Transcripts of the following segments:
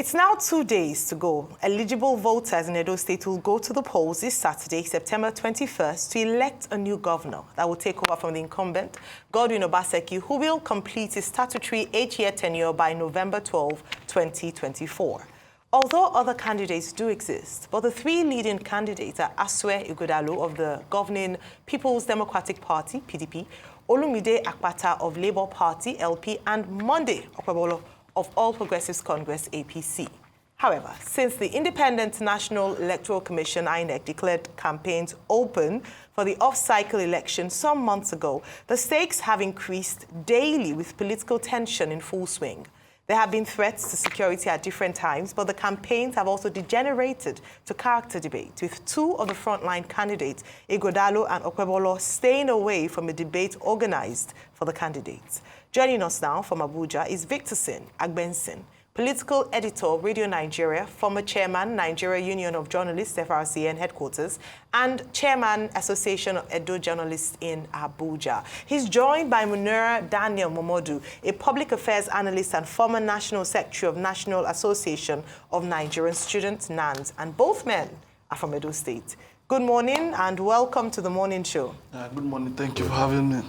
It's now 2 days to go. Eligible voters in Edo State will go to the polls this Saturday, September 21st, to elect a new governor that will take over from the incumbent, Godwin Obaseki, who will complete his statutory 8-year tenure by November 12, 2024. Although other candidates do exist, but the three leading candidates are Asue Ighodalo of the governing People's Democratic Party, PDP, Olumide Akpata of Labour Party, LP, and Monday Okwebolo of All Progressives Congress, APC. However, since the Independent National Electoral Commission, INEC, declared campaigns open for the off-cycle election some months ago, the stakes have increased daily with political tension in full swing. There have been threats to security at different times, but the campaigns have also degenerated to character debate, with two of the frontline candidates, Ighodalo and Okwebolo, staying away from a debate organized for the candidates. Joining us now from Abuja is Victorson Agbenson, political editor, Radio Nigeria, former chairman, Nigeria Union of Journalists, FRCN headquarters, and chairman, Association of Edo Journalists in Abuja. He's joined by Munira Daniel Momodu, a public affairs analyst and former national secretary of National Association of Nigerian Students, NANS, and both men are from Edo State. Good morning and welcome to the morning show. Good morning. Thank you for having me.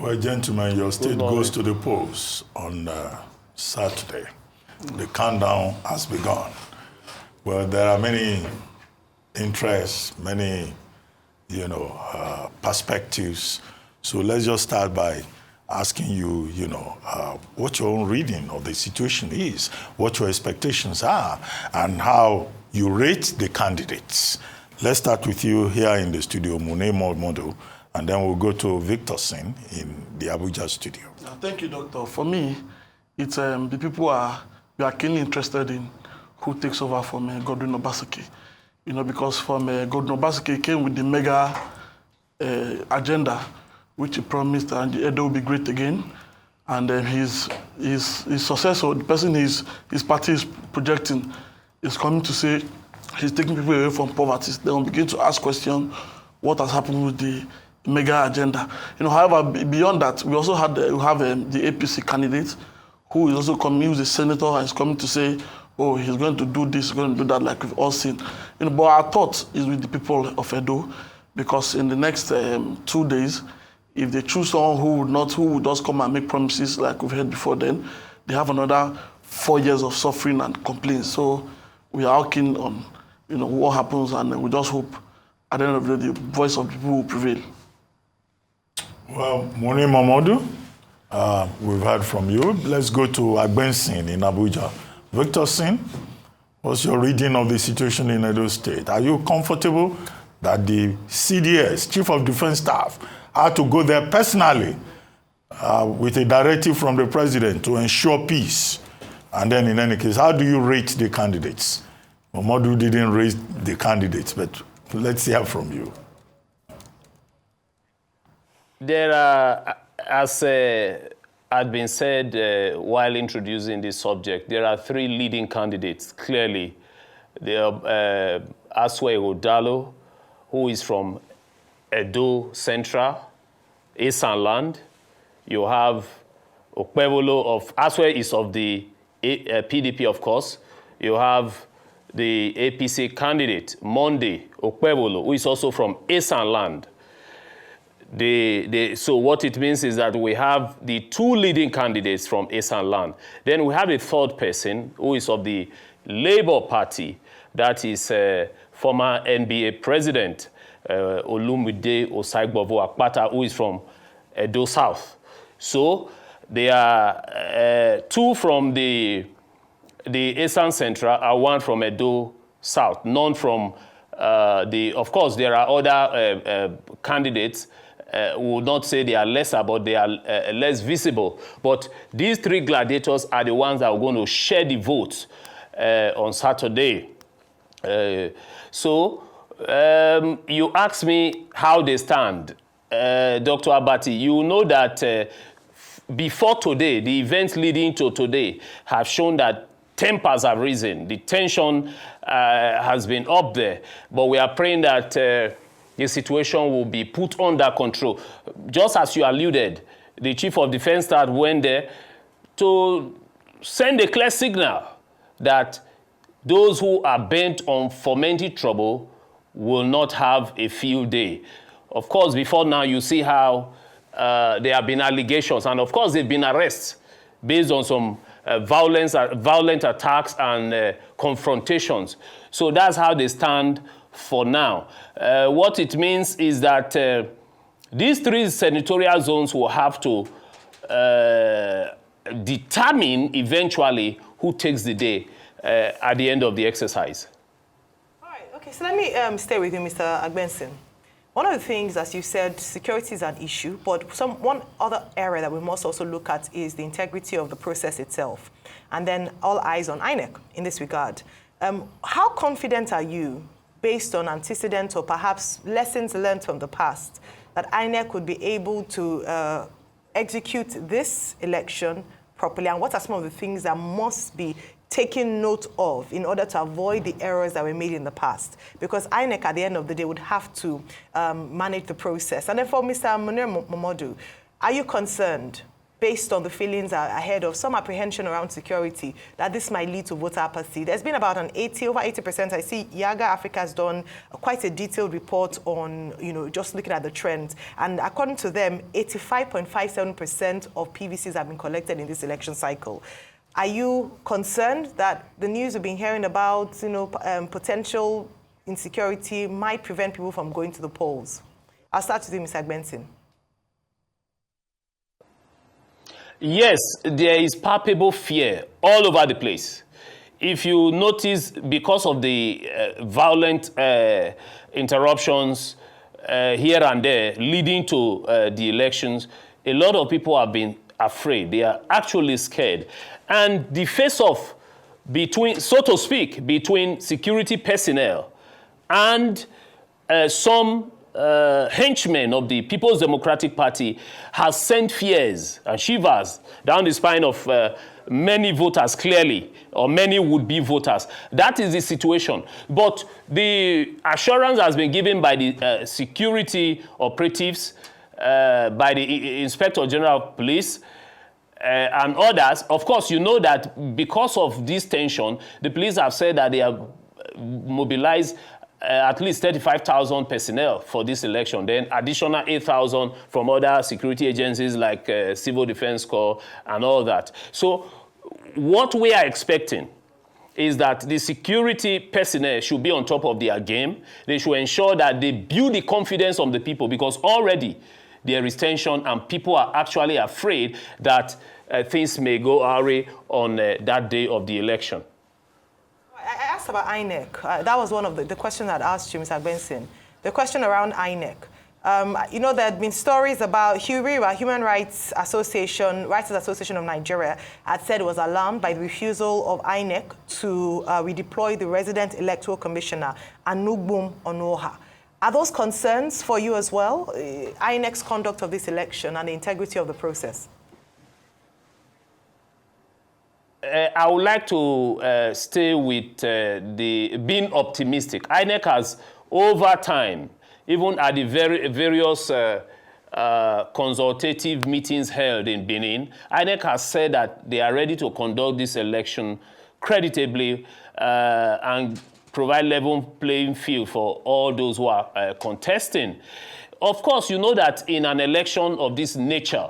Well, gentlemen, your state goes to the polls on Saturday. The countdown has begun. Well, there are many interests, many, perspectives. So let's just start by asking you, what your own reading of the situation is, what your expectations are, and how you rate the candidates. Let's start with you here in the studio, Momodu, and then we'll go to Victorson in the Abuja studio. Thank you, Doctor. For me, it's the people we are keenly interested in who takes over from Godwin Obaseki. Because from Godwin Obaseki, he came with the mega agenda, which he promised, and Edo will be great again. And his successor, the person his party is projecting, is coming to say he's taking people away from poverty. They will begin to ask questions, what has happened with the mega agenda. However, beyond that, we also have the APC candidate who is also coming, who's a senator, and is coming to say, oh, he's going to do this, he's going to do that, like we've all seen. But our thought is with the people of Edo, because in the next 2 days, if they choose someone who would just come and make promises like we've heard before then, they have another 4 years of suffering and complaints. So we are all keen on, what happens, and we just hope at the end of the day, the voice of the people will prevail. Well, morning, Momodu. We've heard from you. Let's go to Agbenson in Abuja. Victorson, what's your reading of the situation in Edo State? Are you comfortable that the CDS, Chief of Defense Staff, had to go there personally with a directive from the president to ensure peace? And then in any case, how do you rate the candidates? Momodu didn't rate the candidates, but let's hear from you. There are, as had been said while introducing this subject, there are three leading candidates, clearly. There are Asue Ighodalo, who is from Edo Central, Esan Land. You have Okwebolo of, Asue is of the PDP, of course. You have the APC candidate, Monday Okwebolo, who is also from Esan Land. So what it means is that we have the two leading candidates from Esan Land. Then we have a third person who is of the Labour Party, that is former NBA president, Olumide Akpata, who is from Edo South. So there are two from the Esan Central and one from Edo South, none from of course, there are other candidates would not say they are lesser, but they are less visible. But these three gladiators are the ones that are going to share the votes on Saturday. So you asked me how they stand. Dr. Abati, you know that before today, the events leading to today have shown that tempers have risen. The tension has been up there. But we are praying that the situation will be put under control. Just as you alluded, the Chief of Defense Staff went there to send a clear signal that those who are bent on fomenting trouble will not have a field day. Of course, before now, you see how there have been allegations, and of course, there have been arrests based on some violent attacks and confrontations. So that's how they stand for now. What it means is that these 3 senatorial zones will have to determine eventually who takes the day at the end of the exercise. All right, okay, so let me stay with you, Mr. Agbenson. One of the things, as you said, security is an issue, but one other area that we must also look at is the integrity of the process itself. And then all eyes on INEC in this regard. How confident are you, based on antecedents or perhaps lessons learned from the past, that INEC would be able to execute this election properly? And what are some of the things that must be taken note of in order to avoid the errors that were made in the past? Because INEC, at the end of the day, would have to manage the process. And then for Mr. Momodu, are you concerned, based on the feelings ahead of some apprehension around security, that this might lead to voter apathy? There's been about over 80%. I see Yaga Africa has done quite a detailed report on, just looking at the trends. And according to them, 85.57% of PVCs have been collected in this election cycle. Are you concerned that the news we've been hearing about, potential insecurity might prevent people from going to the polls? I'll start with you, Mr. Agbenson. Yes, there is palpable fear all over the place. If you notice, because of the violent interruptions here and there leading to the elections, a lot of people have been afraid. They are actually scared. And the face-off between, so to speak, between security personnel and some henchmen of the People's Democratic Party has sent fears and shivers down the spine of many voters, clearly, or many would-be voters. That is the situation. But the assurance has been given by the security operatives, by the Inspector General of Police, and others. Of course, you know that because of this tension, the police have said that they have mobilized at least 35,000 personnel for this election, then additional 8,000 from other security agencies like Civil Defense Corps and all that. So what we are expecting is that the security personnel should be on top of their game. They should ensure that they build the confidence of the people, because already there is tension and people are actually afraid that things may go awry on that day of the election. I asked about INEC. That was one of the questions I'd asked you, Mr. Agbenson. The question around INEC. There had been stories about Human Rights Association of Nigeria, had said it was alarmed by the refusal of INEC to redeploy the resident electoral commissioner, Anugbum Onoha. Are those concerns for you as well, INEC's conduct of this election and the integrity of the process? I would like to stay with being optimistic. INEC has, over time, even at the various consultative meetings held in Benin, INEC has said that they are ready to conduct this election creditably and provide level playing field for all those who are contesting. Of course, you know that in an election of this nature,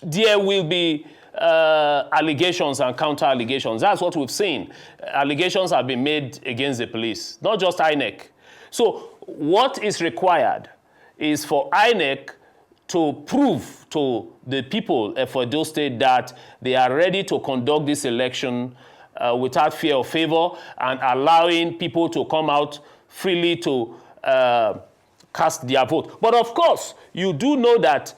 there will be allegations and counter-allegations. That's what we've seen. Allegations have been made against the police, not just INEC. So what is required is for INEC to prove to the people for Edo State that they are ready to conduct this election without fear or favor, and allowing people to come out freely to cast their vote. But of course, you do know that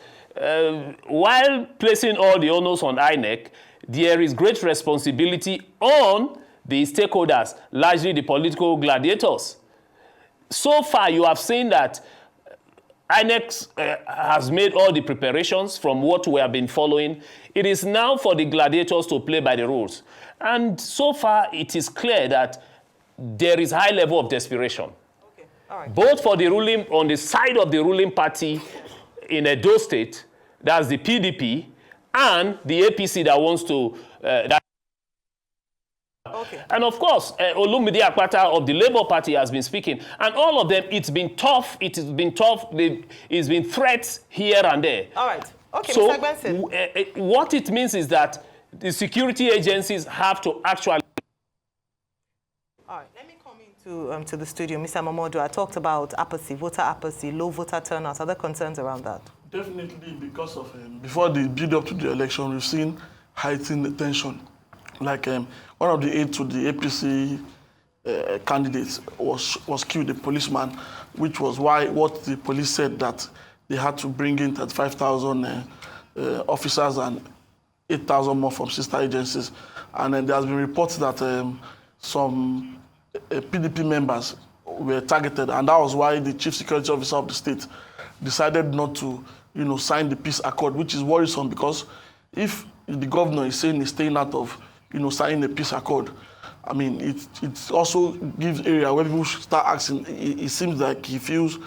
while placing all the onus on INEC, there is great responsibility on the stakeholders, largely the political gladiators. So far, you have seen that INEC has made all the preparations from what we have been following. It is now for the gladiators to play by the rules. And so far, it is clear that there is high level of desperation. Okay. All right. Both for the ruling, on the side of the ruling party in Edo State, that's the PDP, and the APC that wants to, Okay. And of course, Olumide Akpata of the Labour Party has been speaking. And all of them, it's been tough. It has been tough. It's been threats here and there. All right. Okay, So Mr. Agbenson. what it means is that the security agencies have to actually... All right, let me come into to the studio. Mr. Momodu, I talked about apathy, voter apathy, low voter turnout. Are there concerns around that? Definitely, because of before the build-up to the election, we've seen heightened tension. Like one of the aides to the APC candidates was killed, a policeman, which was what the police said, that they had to bring in 35,000 officers and 8,000 more from sister agencies. And then there has been reports that some PDP members were targeted, and that was why the chief security officer of the state decided not to, sign the peace accord, which is worrisome, because if the governor is saying he's staying out of, signing a peace accord, I mean, it also gives area where people should start asking. It seems like he feels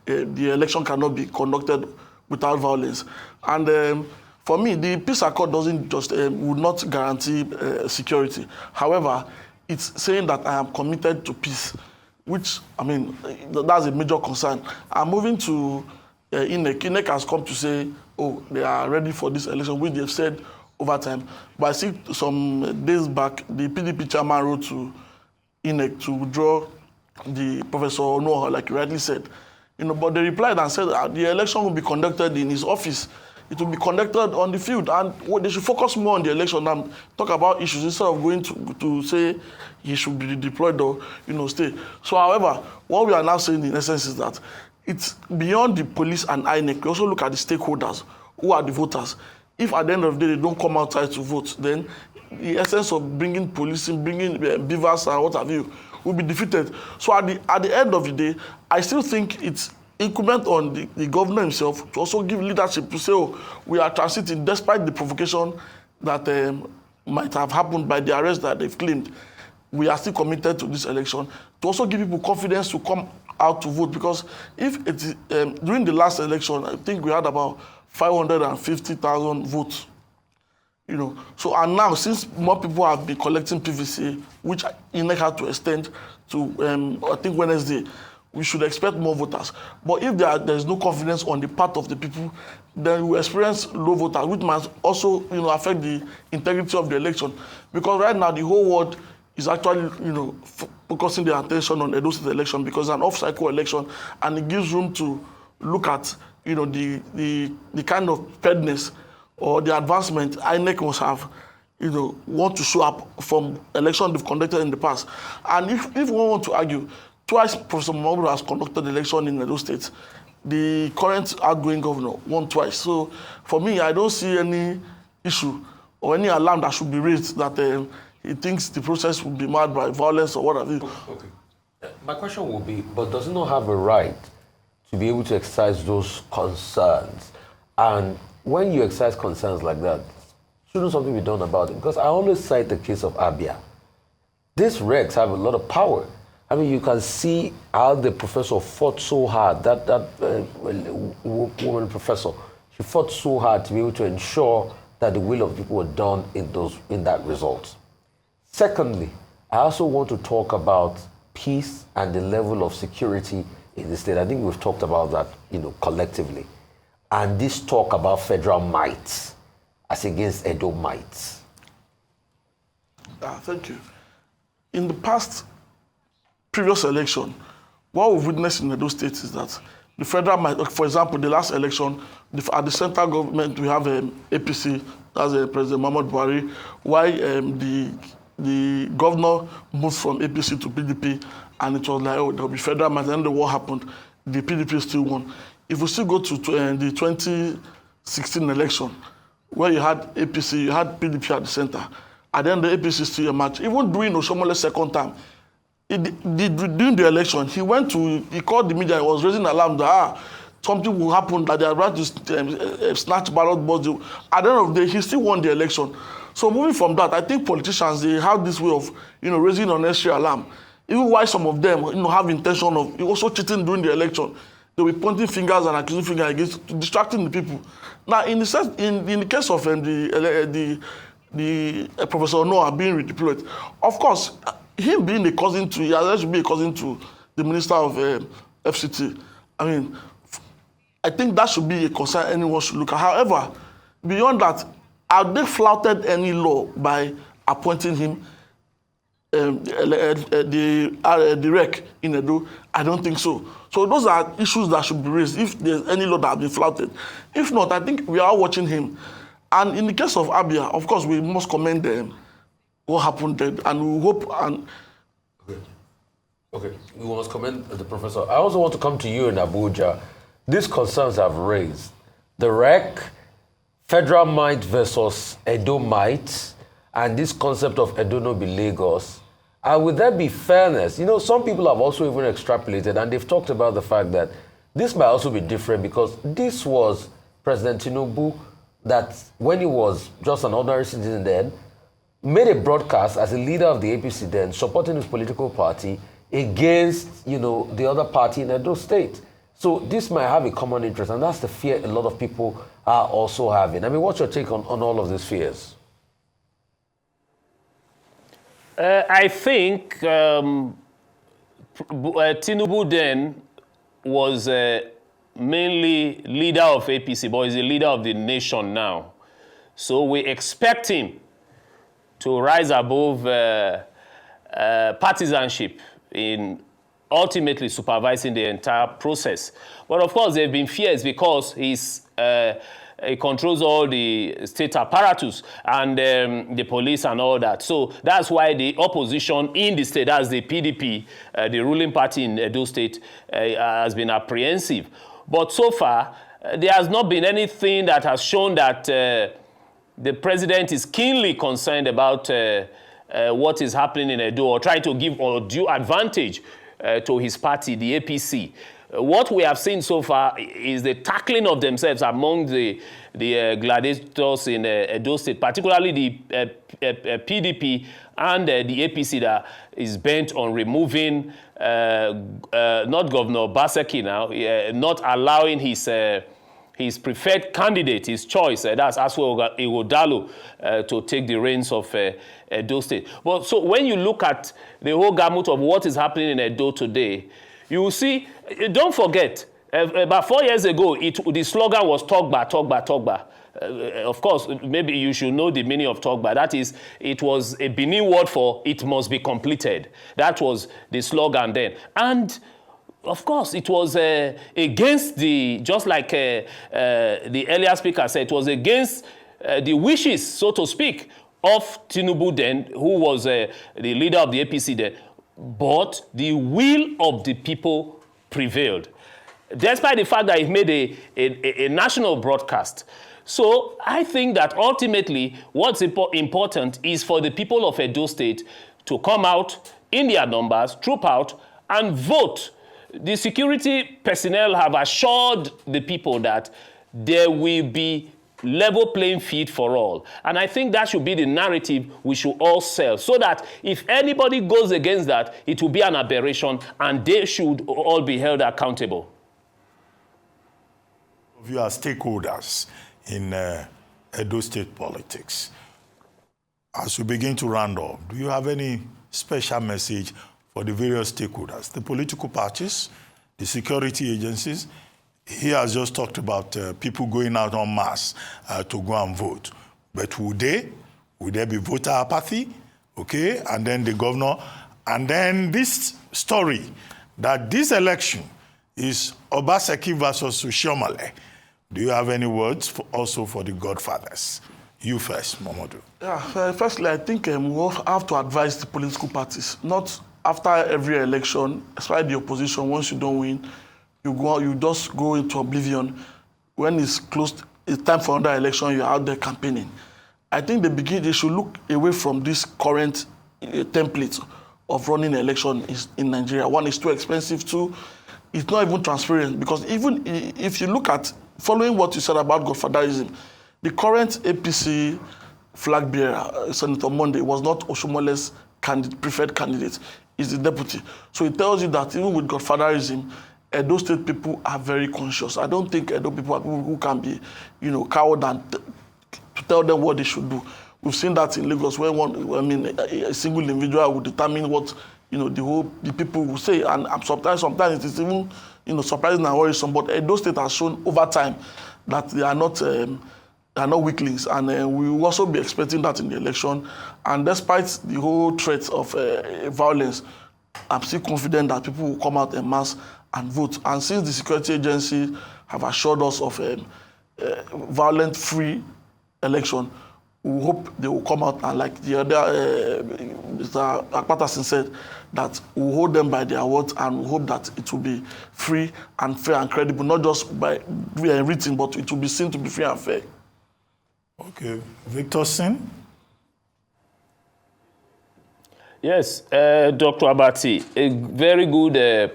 the election cannot be conducted without violence. And for me, the peace accord doesn't just would not guarantee security. However, it's saying that I am committed to peace, which, I mean, that's a major concern. I'm moving to INEC. INEC has come to say, oh, they are ready for this election, which they've said over time. But I see some days back, the PDP chairman wrote to INEC to withdraw the Professor Onoha, like you rightly said. But they replied and said the election will be conducted in his office. It will be conducted on the field, and they should focus more on the election and talk about issues instead of going to say he should be deployed or stay. So, however, what we are now saying in essence is that it's beyond the police and INEC. We also look at the stakeholders, who are the voters. If at the end of the day they don't come outside to vote, then the essence of bringing policing, bringing beavers and what have you, will be defeated. So at the end of the day, I still think it's incumbent on the governor himself to also give leadership to say, oh, we are transiting, despite the provocation that might have happened by the arrest that they've claimed. We are still committed to this election, to also give people confidence to come out to vote. Because if it is, during the last election, I think we had about 550,000 votes. So, and now, since more people have been collecting PVC, which INEC had to extend to, I think, Wednesday, we should expect more voters. But if there is no confidence on the part of the people, then we experience low voters, which might also, affect the integrity of the election. Because right now, the whole world is actually, focusing their attention on Edo State election, because it's an off-cycle election, and it gives room to look at, the kind of preparedness or the advancement INEC must have, want to show up from elections they've conducted in the past. And if we want to argue, twice Professor Momodu has conducted the election in Edo State. The current outgoing governor won twice. So for me, I don't see any issue or any alarm that should be raised that he thinks the process will be marred by violence or what have you. Okay. My question will be, but does he not have a right to be able to exercise those concerns? And when you exercise concerns like that, shouldn't something be done about it? Because I always cite the case of Abia. These regs have a lot of power. I mean, you can see how the professor fought so hard, that woman professor, she fought so hard to be able to ensure that the will of people were done in that result. Secondly, I also want to talk about peace and the level of security in the state. I think we've talked about that, collectively. And this talk about federal might as against Edo might. Thank you. In the previous election, what we've witnessed in Edo State is that the federal might, for example, the last election, at the central government, we have APC, that's President Momodu Buhari, while the governor moved from APC to PDP, and it was like, oh, there'll be federal might, and then what happened? The PDP still won. If we still go to the 2016 election, where you had APC, you had PDP at the center, and then the APC still emerged. Even during Oshomole's second term, during the election, he called the media, he was raising alarm that something will happen, that they are about to snatch ballot boards. At the end of the day, he still won the election. So moving from that, I think politicians, they have this way of, raising unnecessary alarm. Even while some of them, have intention of also cheating during the election, they'll be pointing fingers and accusing fingers against, distracting the people. Now, in the case of the Professor Noah being redeployed. Of course, him being a cousin to, he has to be a cousin to the Minister of FCT. I mean, I think that should be a concern anyone should look at. However, beyond that, have they flouted any law by appointing him the rec in Edo? I don't think so. So those are issues that should be raised if there's any law that has been flouted. If not, I think we are watching him. And in the case of Abia, of course, we must commend what happened there, and we hope and... Okay, we must commend the professor. I also want to come to you in Abuja. These concerns I've raised, the rec, federal might versus Edo might, and this concept of Edo no be Lagos. And would there be fairness? You know, some people have also even extrapolated, and they've talked about the fact that this might also be different because this was President Tinubu that, when he was just an ordinary citizen then, made a broadcast as a leader of the APC then, supporting his political party against, you know, the other party in Edo State. So this might have a common interest, and that's the fear a lot of people are also having. I mean, what's your take on all of these fears? I think Tinubu then was mainly leader of APC, but he's a leader of the nation now. So we expect him to rise above partisanship in ultimately supervising the entire process. But of course, there have been fears because he controls all the state apparatus and the police and all that. So that's why the opposition in the state, that's the PDP, the ruling party in Edo State, has been apprehensive. But so far, there has not been anything that has shown that the president is keenly concerned about what is happening in Edo or trying to give undue advantage to his party, the APC. What we have seen so far is the tackling of themselves among the gladiators in Edo State, particularly the PDP and the APC that is bent on removing not Governor Baseki now, not allowing his preferred candidate, his choice, that's Aswe Ighodalo, to take the reins of Edo State. But so when you look at the whole gamut of what is happening in Edo today, you will see, don't forget, about 4 years ago, the slogan was Togba, Togba, Togba. Of course, maybe you should know the meaning of Togba. That is, it was a Benin word for it must be completed. That was the slogan then. And of course, it was against just like the earlier speaker said, it was against the wishes, so to speak, of Tinubu then, who was the leader of the APC then. But the will of the people prevailed, despite the fact that he made a national broadcast. So I think that ultimately what's important is for the people of Edo State to come out in their numbers, troop out, and vote. The security personnel have assured the people that there will be level playing field for all. And I think that should be the narrative we should all sell, so that if anybody goes against that, it will be an aberration and they should all be held accountable. You are stakeholders in Edo State politics. As we begin to round up, do you have any special message for the various stakeholders, the political parties, the security agencies? He has just talked about people going out en masse to go and vote. But would there be voter apathy? Okay, and then the governor, and then this story that this election is Obaseki versus Oshiomhole. Do you have any words also for the godfathers? You first, Momodu. Yeah, firstly, I think we have to advise the political parties, not after every election, especially the opposition, once you don't win, you just go into oblivion. When it's close, it's time for another election, you're out there campaigning. I think they should look away from this current template of running an election in Nigeria. One, it's too expensive. Two, it's not even transparent, because even if you look at, following what you said about godfatherism, the current APC flag bearer, Senator Monday, was not Oshiomhole's preferred candidate, is the deputy. So it tells you that even with godfatherism, Edo State people are very conscious. I don't think Edo people are people who can be, cowed and to tell them what they should do. We've seen that in Lagos where a single individual will determine what, the people will say. And sometimes it is even, surprising and worrisome. But Edo State has shown over time that they are not weaklings. And we will also be expecting that in the election. And despite the whole threat of violence, I'm still confident that people will come out en masse and vote. And since the security agency have assured us of violent-free election, we hope they will come out and, like the other Mr. Agbenson said, that we will hold them by their words, and we hope that it will be free and fair and credible, not just by written, but it will be seen to be free and fair. Okay, Victor Sin. Yes, Dr. Abati, a very good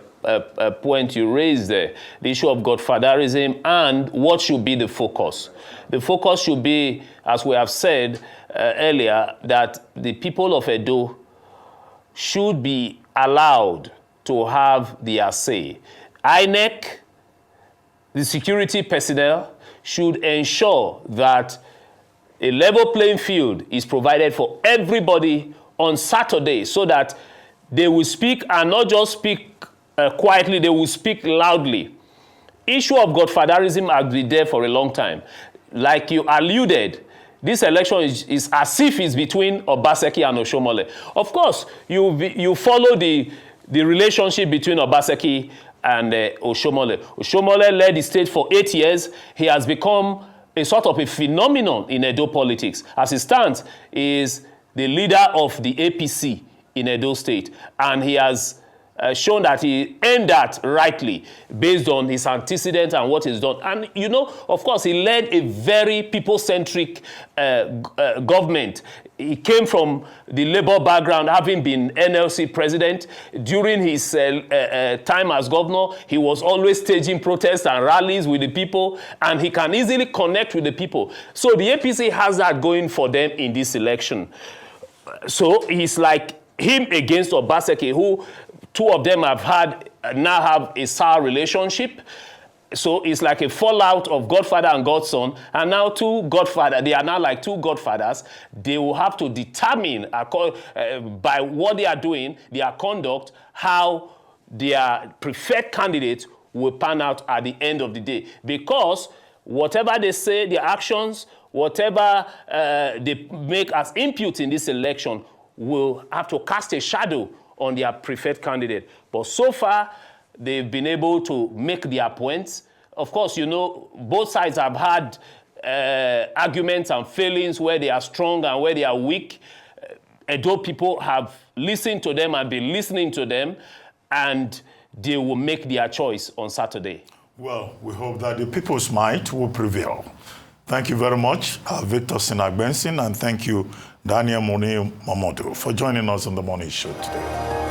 point you raised there, the issue of godfatherism and what should be the focus. The focus should be, as we have said earlier, that the people of Edo should be allowed to have their say. INEC, the security personnel, should ensure that a level playing field is provided for everybody on Saturday, so that they will speak, and not just speak quietly, they will speak loudly. Issue of godfatherism has been there for a long time. Like you alluded, this election is as if it's between Obaseki and Oshomole. Of course, you follow the relationship between Obaseki and Oshomole. Oshomole led the state for 8 years. He has become a sort of a phenomenon in Edo politics. As it stands, he is the leader of the APC in Edo State, and he has shown that he earned that rightly based on his antecedents and what he's done. And, of course, he led a very people-centric government. He came from the Labour background, having been NLC president. During his time as governor, he was always staging protests and rallies with the people, and he can easily connect with the people. So the APC has that going for them in this election. So he's like him against Obaseki, who two of them now have a sour relationship. So it's like a fallout of godfather and godson, and now they are now like two godfathers. They will have to determine by what they are doing, their conduct, how their preferred candidate will pan out at the end of the day. Because whatever they say, their actions, whatever they make as input in this election will have to cast a shadow on their preferred candidate. But so far, they've been able to make their points. Of course, both sides have had arguments and failings where they are strong and where they are weak. Edo people have listened to them and been listening to them, and they will make their choice on Saturday. Well, we hope that the people's might will prevail. Thank you very much, Victor Sin Agbenson, and thank you, Daniel Momodu, for joining us on the morning show today.